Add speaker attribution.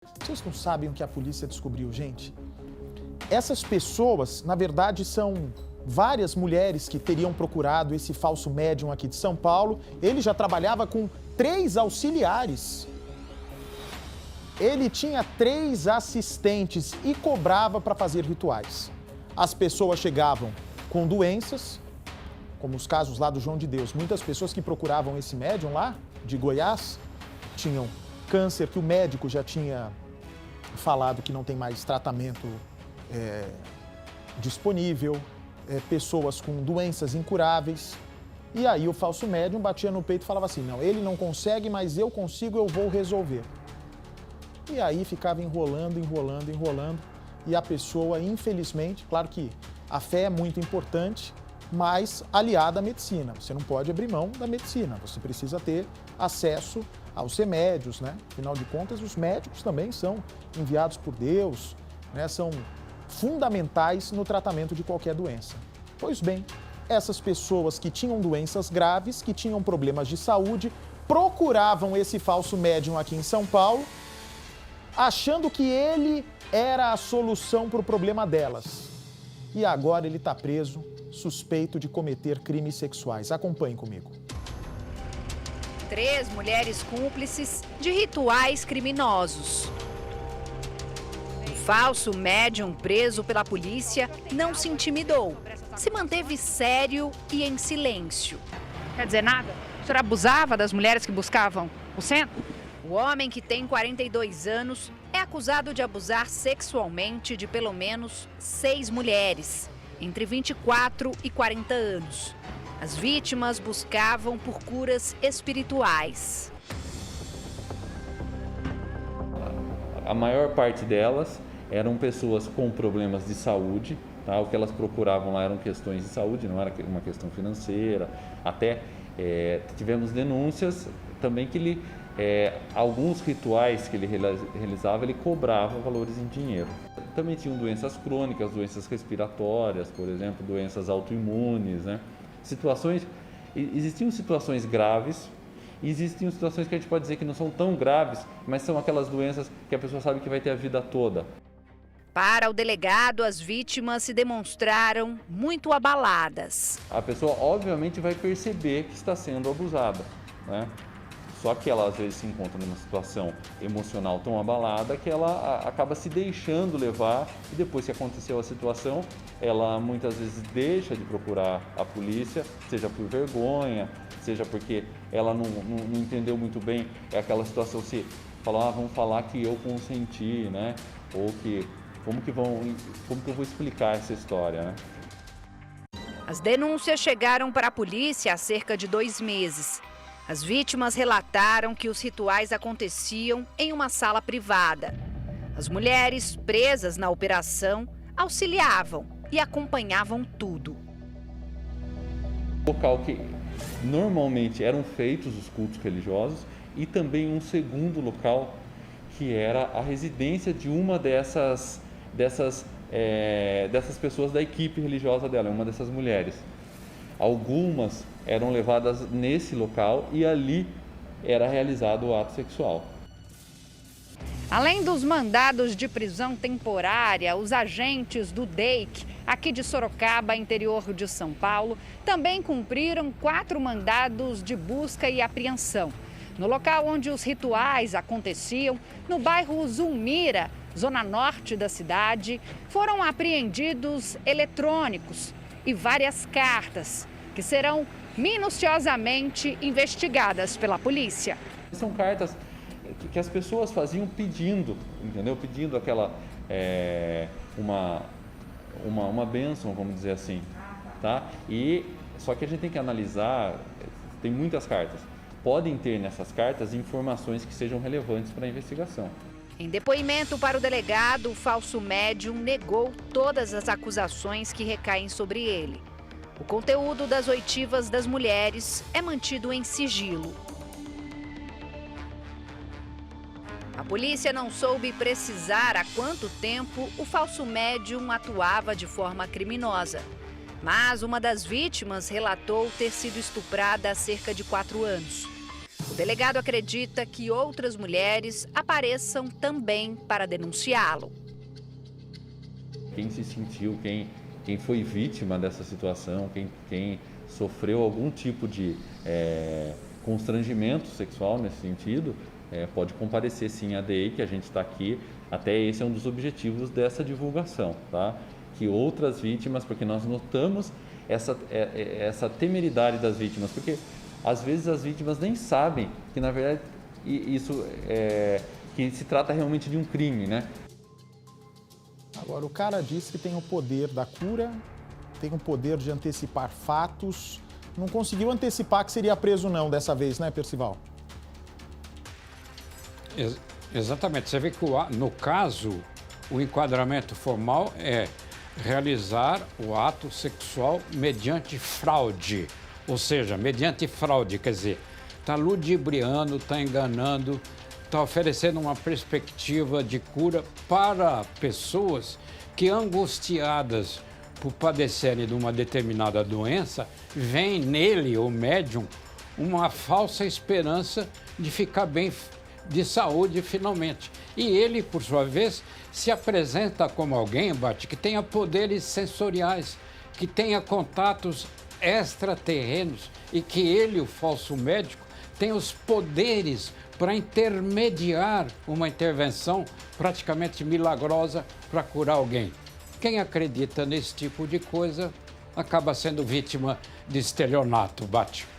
Speaker 1: Vocês não sabem o que a polícia descobriu, gente? Essas pessoas, na verdade, são várias mulheres que teriam procurado esse falso médium aqui de São Paulo. Ele já trabalhava com 3 auxiliares. Ele tinha 3 assistentes e cobrava para fazer rituais. As pessoas chegavam com doenças, como os casos lá do João de Deus. Muitas pessoas que procuravam esse médium lá, de Goiás, tinham câncer, que o médico já tinha falado que não tem mais tratamento disponível, pessoas com doenças incuráveis. E aí o falso médium batia no peito e falava assim, não, ele não consegue, mas eu consigo, eu vou resolver. E aí ficava enrolando, enrolando, enrolando. E a pessoa, infelizmente, claro que a fé é muito importante, mas aliada à medicina. Você não pode abrir mão da medicina, você precisa ter acesso aos remédios, né? Afinal de contas, os médicos também são enviados por Deus, né? São fundamentais no tratamento de qualquer doença. Pois bem, essas pessoas que tinham doenças graves, que tinham problemas de saúde, procuravam esse falso médium aqui em São Paulo, achando que ele era a solução para o problema delas. E agora ele está preso, suspeito de cometer crimes sexuais. Acompanhe comigo.
Speaker 2: 3 mulheres cúmplices de rituais criminosos. O falso médium preso pela polícia não se intimidou. Se manteve sério e em silêncio.
Speaker 3: Quer dizer nada? O senhor abusava das mulheres que buscavam o centro?
Speaker 2: O homem, que tem 42 anos, é acusado de abusar sexualmente de pelo menos 6 mulheres, entre 24 e 40 anos. As vítimas buscavam por curas espirituais.
Speaker 4: A maior parte delas eram pessoas com problemas de saúde, tá? O que elas procuravam lá eram questões de saúde, não era uma questão financeira. Até tivemos denúncias também que alguns rituais que ele realizava, ele cobrava valores em dinheiro. Também tinham doenças crônicas, doenças respiratórias, por exemplo, doenças autoimunes, né? Existiam situações graves e existiam situações que a gente pode dizer que não são tão graves, mas são aquelas doenças que a pessoa sabe que vai ter a vida toda.
Speaker 2: Para o delegado, as vítimas se demonstraram muito abaladas.
Speaker 4: A pessoa obviamente vai perceber que está sendo abusada, né? Só que ela às vezes se encontra numa situação emocional tão abalada que ela acaba se deixando levar, e depois que aconteceu a situação, ela muitas vezes deixa de procurar a polícia, seja por vergonha, seja porque ela não entendeu muito bem aquela situação, se fala, vamos falar que eu consenti, né? Ou que como que eu vou explicar essa história, né?
Speaker 2: As denúncias chegaram para a polícia há cerca de 2 meses. As vítimas relataram que os rituais aconteciam em uma sala privada. As mulheres presas na operação auxiliavam e acompanhavam tudo.
Speaker 4: Local que normalmente eram feitos os cultos religiosos, e também um segundo local que era a residência de uma dessas pessoas da equipe religiosa dela, uma dessas mulheres. Algumas eram levadas nesse local e ali era realizado o ato sexual.
Speaker 3: Além dos mandados de prisão temporária, os agentes do DEIC, aqui de Sorocaba, interior de São Paulo, também cumpriram 4 mandados de busca e apreensão. No local onde os rituais aconteciam, no bairro Zulmira, zona norte da cidade, foram apreendidos eletrônicos e várias cartas, que serão minuciosamente investigadas pela polícia.
Speaker 4: São cartas que as pessoas faziam pedindo, entendeu? Pedindo aquela, uma bênção, vamos dizer assim, tá? Só que a gente tem que analisar, tem muitas cartas. Podem ter nessas cartas informações que sejam relevantes para a investigação.
Speaker 2: Em depoimento para o delegado, o falso médium negou todas as acusações que recaem sobre ele. O conteúdo das oitivas das mulheres é mantido em sigilo. A polícia não soube precisar há quanto tempo o falso médium atuava de forma criminosa. Mas uma das vítimas relatou ter sido estuprada há cerca de 4 anos. O delegado acredita que outras mulheres apareçam também para denunciá-lo.
Speaker 4: Quem se sentiu, quem foi vítima dessa situação, quem sofreu algum tipo de constrangimento sexual nesse sentido, pode comparecer sim à DEIC, que a gente está aqui. Até esse é um dos objetivos dessa divulgação, tá? Que outras vítimas, porque nós notamos essa temeridade das vítimas, porque às vezes as vítimas nem sabem que na verdade isso que se trata realmente de um crime, né?
Speaker 1: Agora, o cara disse que tem o poder da cura, tem o poder de antecipar fatos. Não conseguiu antecipar que seria preso não dessa vez, né, Percival?
Speaker 5: Exatamente. Você vê que no caso, o enquadramento formal é realizar o ato sexual mediante fraude. Ou seja, mediante fraude, quer dizer, está ludibriando, está enganando, está oferecendo uma perspectiva de cura para pessoas que, angustiadas por padecerem de uma determinada doença, veem nele, o médium, uma falsa esperança de ficar bem de saúde finalmente. E ele, por sua vez, se apresenta como alguém, Bate, que tenha poderes sensoriais, que tenha contatos extraterrenos e que ele, o falso médico, tem os poderes para intermediar uma intervenção praticamente milagrosa para curar alguém. Quem acredita nesse tipo de coisa acaba sendo vítima de estelionato, Bate.